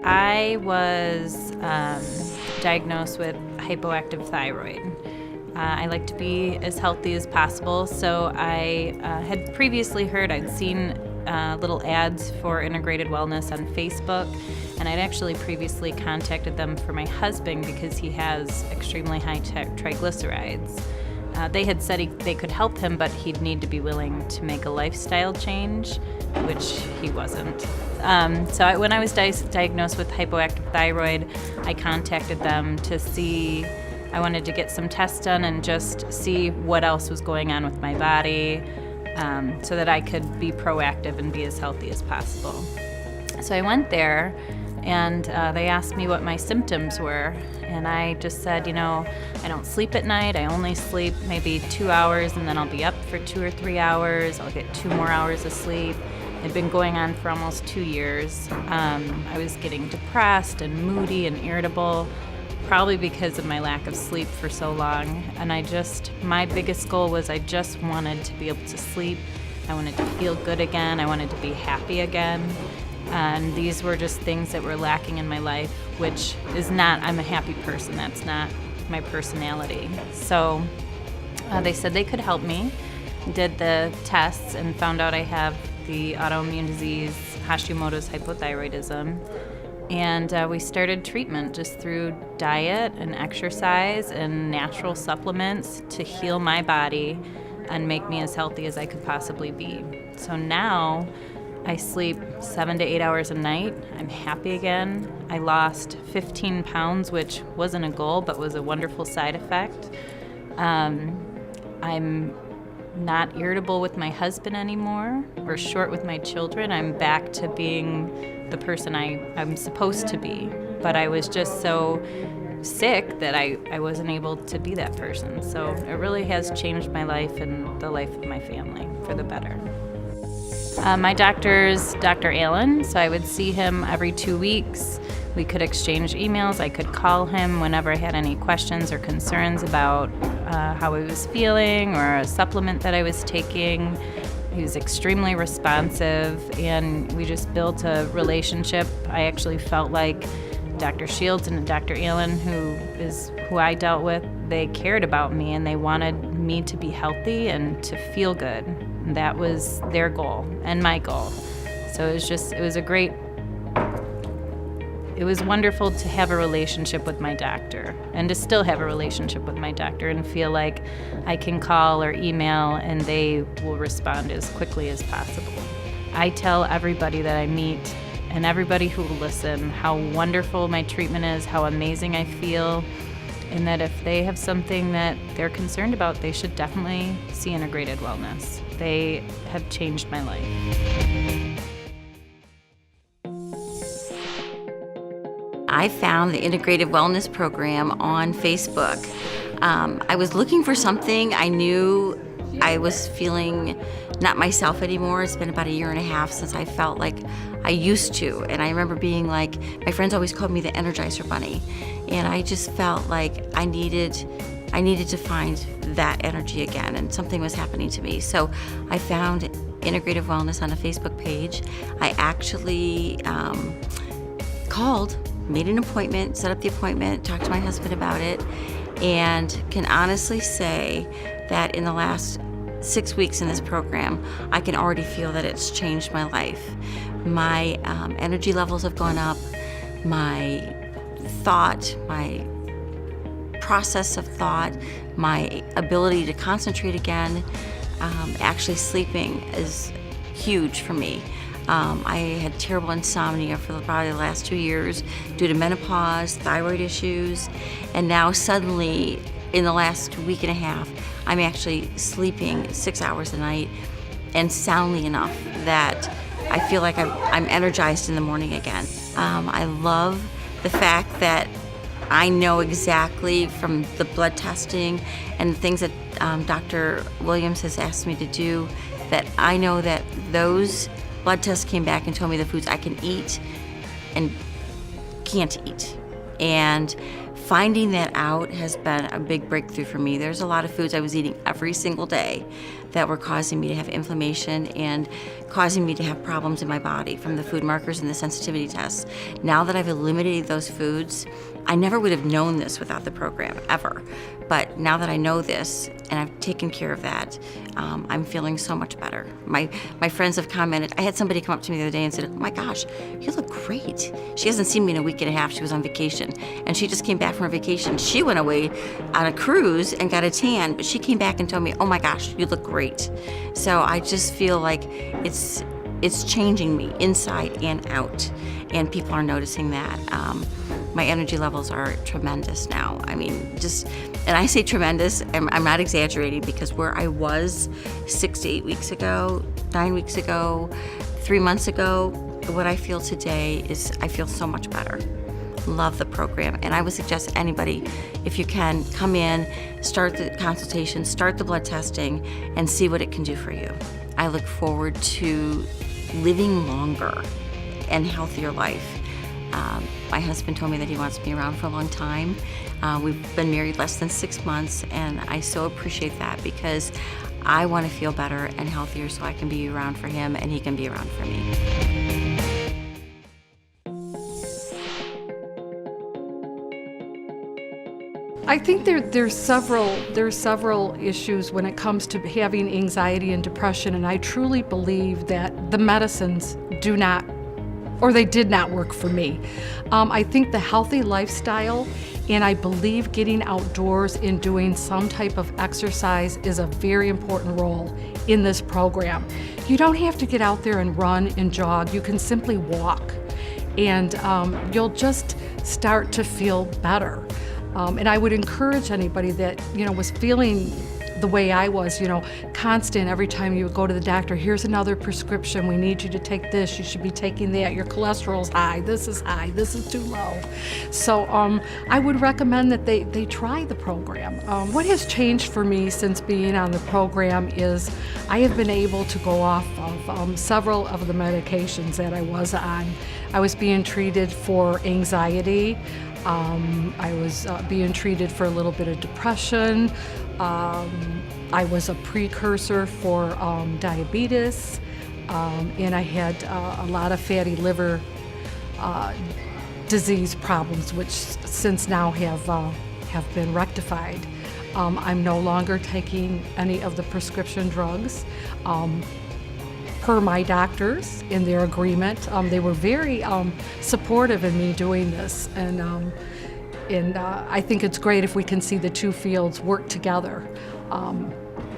I was diagnosed with hypoactive thyroid. I like to be as healthy as possible, so I had previously heard, I'd seen little ads for Integrated Wellness on Facebook, and I'd actually previously contacted them for my husband because he has extremely high triglycerides. They had said they could help him, but he'd need to be willing to make a lifestyle change, which he wasn't. When I was diagnosed with hypoactive thyroid, I contacted them to see, I wanted to get some tests done and just see what else was going on with my body so that I could be proactive and be as healthy as possible. So I went there and they asked me what my symptoms were, and I just said, I don't sleep at night. I only sleep maybe 2 hours, and then I'll be up for 2 or 3 hours. I'll get 2 more hours of sleep. It'd been going on for almost 2 years. I was getting depressed and moody and irritable, probably because of my lack of sleep for so long. And my biggest goal was I just wanted to be able to sleep. I wanted to feel good again. I wanted to be happy again. And these were just things that were lacking in my life, which is not, I'm a happy person. That's not my personality. So they said they could help me, did the tests, and found out I have the autoimmune disease, Hashimoto's hypothyroidism. And we started treatment just through diet and exercise and natural supplements to heal my body and make me as healthy as I could possibly be. So now I sleep 7 to 8 hours a night. I'm happy again. I lost 15 pounds, which wasn't a goal, but was a wonderful side effect. I'm not irritable with my husband anymore or short with my children. I'm back to being the person I'm supposed to be. But I was just so sick that I wasn't able to be that person. So it really has changed my life and the life of my family for the better. My doctor's Dr. Allen, so I would see him every 2 weeks. We could exchange emails. I could call him whenever I had any questions or concerns about how I was feeling or a supplement that I was taking. He was extremely responsive, and we just built a relationship. I actually felt like Dr. Shields and Dr. Allen, who I dealt with, they cared about me and they wanted me to be healthy and to feel good. And that was their goal and my goal. So it was wonderful to have a relationship with my doctor and to still have a relationship with my doctor and feel like I can call or email and they will respond as quickly as possible. I tell everybody that I meet and everybody who will listen how wonderful my treatment is, how amazing I feel, and that if they have something that they're concerned about, they should definitely see Integrated Wellness. They have changed my life. I found the Integrative Wellness program on Facebook. I was looking for something. I knew I was feeling not myself anymore. It's been about 1.5 years since I felt like I used to. And I remember being like, my friends always called me the Energizer Bunny. And I just felt like I needed to find that energy again, and something was happening to me. So I found Integrative Wellness on a Facebook page. I actually called, made an appointment, set up the appointment, talked to my husband about it, and can honestly say that in the last 6 weeks in this program, I can already feel that it's changed my life. My energy levels have gone up, my thought, my process of thought, my ability to concentrate again, actually sleeping is huge for me. I had terrible insomnia for probably the last 2 years due to menopause, thyroid issues, and now suddenly in the last 1.5 weeks, I'm actually sleeping 6 hours a night and soundly enough that I feel like I'm energized in the morning again. I love the fact that I know exactly from the blood testing and the things that Dr. Williams has asked me to do, that I know that those blood tests came back and told me the foods I can eat and can't eat. And finding that out has been a big breakthrough for me. There's a lot of foods I was eating every single day that were causing me to have inflammation and causing me to have problems in my body from the food markers and the sensitivity tests. Now that I've eliminated those foods, I never would have known this without the program, ever. But now that I know this and I've taken care of that, I'm feeling so much better. My friends have commented. I had somebody come up to me the other day and said, "Oh my gosh, you look great." She hasn't seen me in a week and a half. She was on vacation, and she just came back from her vacation. She went away on a cruise and got a tan, but she came back and told me, "Oh my gosh, you look great." So I just feel like it's changing me inside and out, and people are noticing that. My energy levels are tremendous now. I mean, and I say tremendous, I'm not exaggerating, because where I was 6 to 8 weeks ago, 9 weeks ago, 3 months ago, what I feel today is I feel so much better. Love the program, and I would suggest anybody, if you can, come in, start the consultation, start the blood testing, and see what it can do for you. I look forward to living longer and healthier life. My husband told me that he wants me around for a long time. We've been married less than 6 months, and I so appreciate that, because I want to feel better and healthier so I can be around for him and he can be around for me. I think there's several issues when it comes to having anxiety and depression, and I truly believe that the medicines do not, or they did not work for me. I think the healthy lifestyle, and I believe getting outdoors and doing some type of exercise is a very important role in this program. You don't have to get out there and run and jog. You can simply walk, and you'll just start to feel better. And I would encourage anybody that, was feeling the way I was, constant every time you would go to the doctor, "Here's another prescription, we need you to take this, you should be taking that, your cholesterol's high, this is too low." So I would recommend that they try the program. What has changed for me since being on the program is I have been able to go off of several of the medications that I was on. I was being treated for anxiety. I was being treated for a little bit of depression. I was a precursor for diabetes, and I had a lot of fatty liver disease problems, which since now have been rectified. I'm no longer taking any of the prescription drugs. Per my doctors, in their agreement. They were very supportive in me doing this, and I think it's great if we can see the two fields work together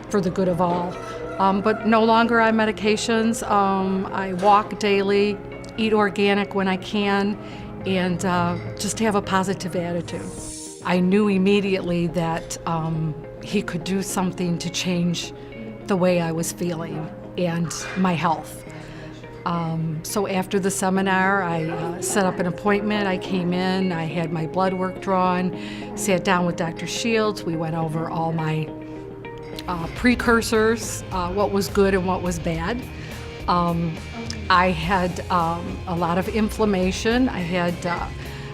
for the good of all. But no longer on medications. I walk daily, eat organic when I can, and just have a positive attitude. I knew immediately that he could do something to change the way I was feeling and my health. So after the seminar, I set up an appointment. I came in, I had my blood work drawn, sat down with Dr. Shields. We went over all my precursors, what was good and what was bad. I had a lot of inflammation. I had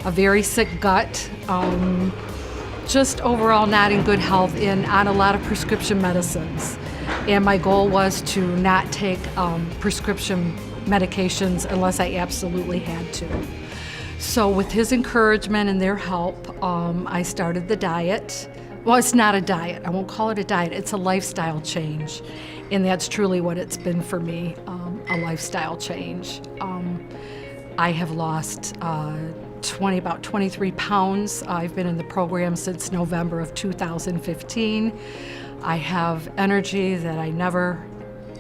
a very sick gut, just overall not in good health, and on a lot of prescription medicines. And my goal was to not take prescription medications unless I absolutely had to. So with his encouragement and their help, I started the diet. Well, it's not a diet. I won't call it a diet. It's a lifestyle change. And that's truly what it's been for me, a lifestyle change. I have lost about 23 pounds. I've been in the program since November of 2015. I have energy that I never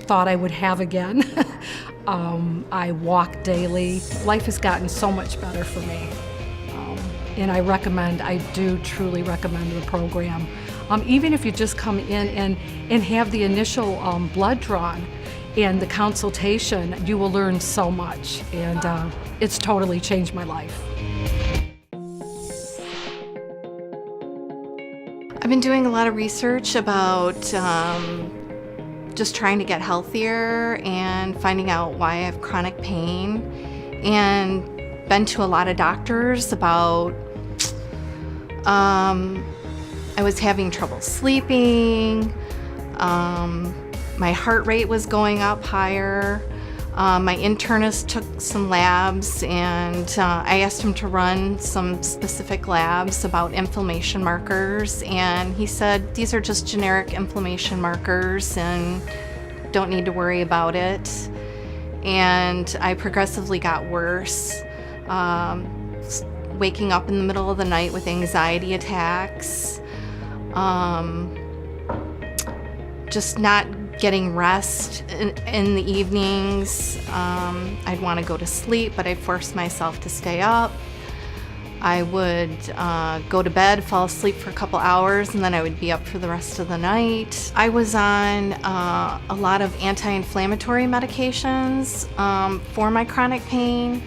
thought I would have again. I walk daily. Life has gotten so much better for me. And I do truly recommend the program. Even if you just come in and have the initial blood drawn and the consultation, you will learn so much. And it's totally changed my life. I've been doing a lot of research about just trying to get healthier and finding out why I have chronic pain, and been to a lot of doctors about I was having trouble sleeping, My heart rate was going up higher. My internist took some labs, and I asked him to run some specific labs about inflammation markers, and he said these are just generic inflammation markers and don't need to worry about it. And I progressively got worse, waking up in the middle of the night with anxiety attacks, just not getting rest in the evenings. I'd want to go to sleep, but I'd force myself to stay up. I would go to bed, fall asleep for a couple hours, and then I would be up for the rest of the night. I was on a lot of anti-inflammatory medications for my chronic pain.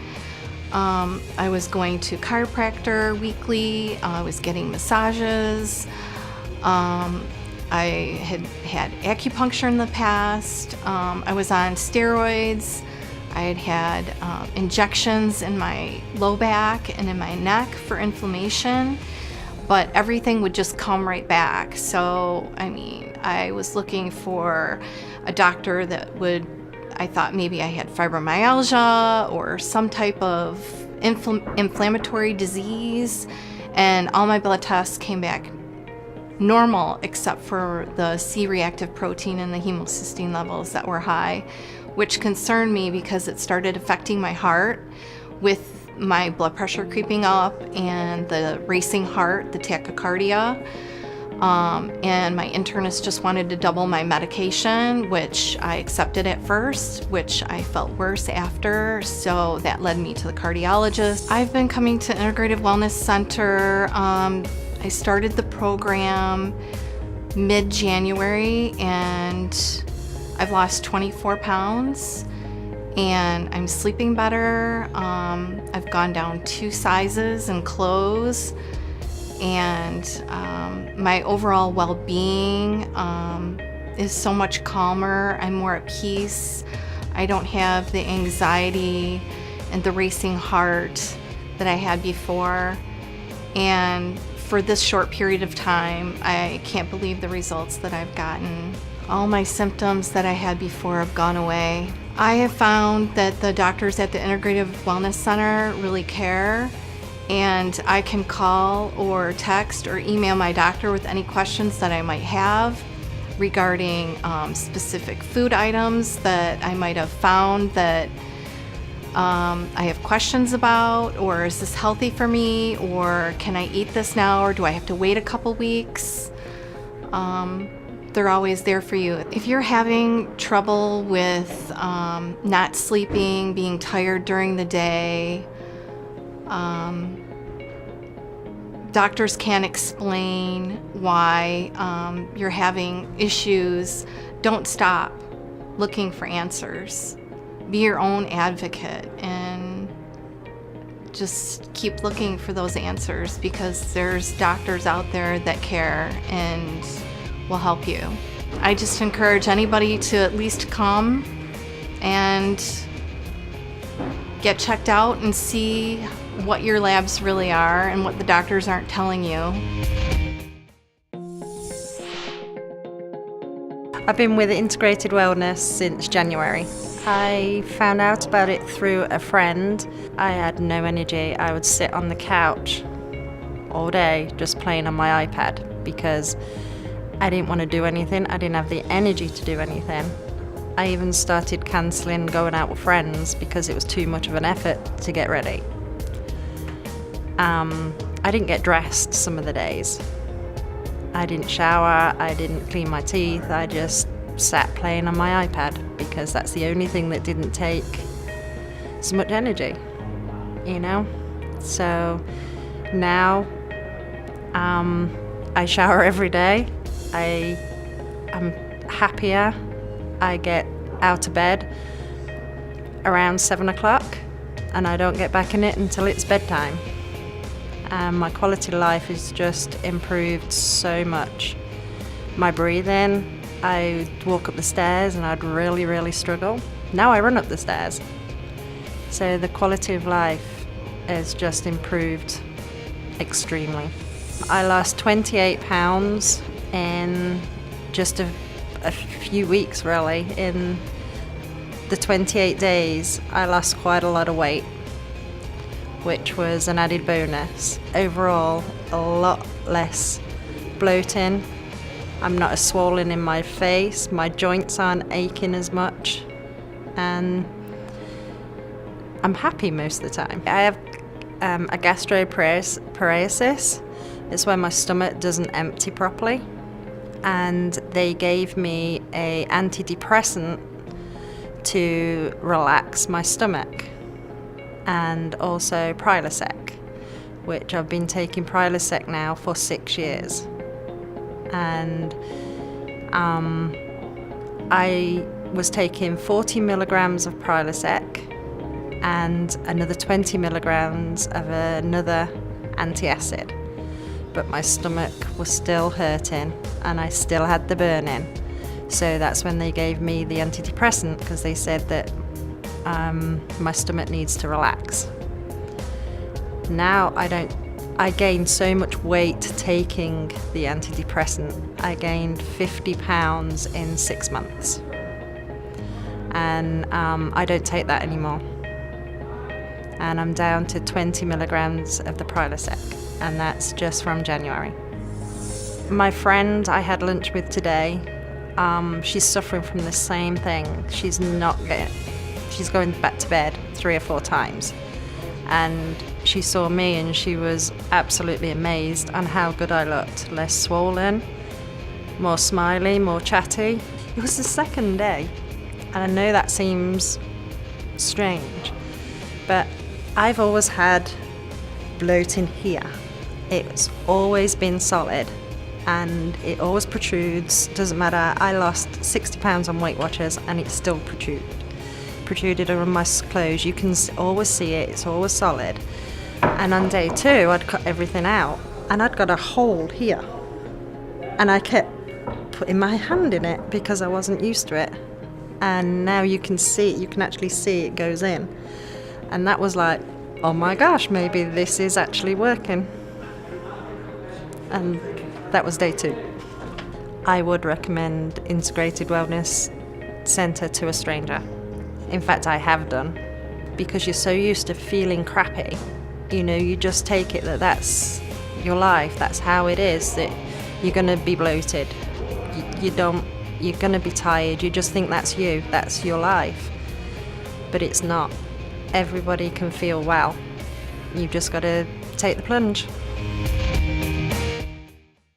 I was going to chiropractor weekly. I was getting massages. I had acupuncture in the past. I was on steroids. I had injections in my low back and in my neck for inflammation, but everything would just come right back. So, I mean, I was looking for a doctor that I thought maybe I had fibromyalgia or some type of inflammatory disease, and all my blood tests came back normal except for the C-reactive protein and the homocysteine levels that were high, which concerned me because it started affecting my heart with my blood pressure creeping up and the racing heart, the tachycardia. And my internist just wanted to double my medication, which I accepted at first, which I felt worse after, so that led me to the cardiologist. I've been coming to Integrative Wellness Center. I started the program mid-January, and I've lost 24 pounds, and I'm sleeping better. I've gone down 2 sizes in clothes, and my overall well-being is so much calmer. I'm more at peace. I don't have the anxiety and the racing heart that I had before. And for this short period of time, I can't believe the results that I've gotten. All my symptoms that I had before have gone away. I have found that the doctors at the Integrative Wellness Center really care, and I can call or text or email my doctor with any questions that I might have regarding specific food items that I might have found that I have questions about, or is this healthy for me, or can I eat this now, or do I have to wait a couple weeks? They're always there for you. If you're having trouble with not sleeping, being tired during the day, doctors can't explain why you're having issues. Don't stop looking for answers. Be your own advocate and just keep looking for those answers, because there's doctors out there that care and will help you. I just encourage anybody to at least come and get checked out and see what your labs really are and what the doctors aren't telling you. I've been with Integrated Wellness since January. I found out about it through a friend. I had no energy. I would sit on the couch all day just playing on my iPad because I didn't want to do anything. I didn't have the energy to do anything. I even started cancelling going out with friends because it was too much of an effort to get ready. I didn't get dressed some of the days. I didn't shower, I didn't clean my teeth, I just sat playing on my iPad because that's the only thing that didn't take so much energy, you know? So now I shower every day. I'm happier. I get out of bed around 7 o'clock and I don't get back in it until it's bedtime. My quality of life has just improved so much. My breathing, I would walk up the stairs and I'd really, really struggle. Now I run up the stairs. So the quality of life has just improved extremely. I lost 28 pounds in just a few weeks really. In the 28 days, I lost quite a lot of weight, which was an added bonus. Overall, a lot less bloating. I'm not as swollen in my face, my joints aren't aching as much, and I'm happy most of the time. I have a gastroparesis. It's when my stomach doesn't empty properly, and they gave me an antidepressant to relax my stomach, and also Prilosec, which I've been taking Prilosec now for 6 years. And I was taking 40 milligrams of Prilosec and another 20 milligrams of another antiacid. But my stomach was still hurting and I still had the burning. So that's when they gave me the antidepressant, because they said that my stomach needs to relax. Now I gained so much weight taking the antidepressant. I gained 50 pounds in 6 months. And I don't take that anymore. And I'm down to 20 milligrams of the Prilosec, and that's just from January. My friend I had lunch with today, she's suffering from the same thing. She's going back to bed 3 or 4 times. And she saw me and she was absolutely amazed on how good I looked. Less swollen, more smiley, more chatty. It was the second day, and I know that seems strange, but I've always had bloating here. It's always been solid and it always protrudes. Doesn't matter. I lost 60 pounds on Weight Watchers and it still protruded on my clothes. You can always see it. It's always solid. And on day 2, I'd cut everything out and I'd got a hole here, and I kept putting my hand in it because I wasn't used to it. And now you can actually see it goes in. And that was like, oh my gosh, maybe this is actually working. And that was day 2. I would recommend Integrated Wellness Centre to a stranger. In fact, I have done, because you're so used to feeling crappy. You just take it that that's your life, that's how it is, that you're going to be bloated. You're going to be tired. You just think that's you, that's your life. But it's not. Everybody can feel well. You've just got to take the plunge.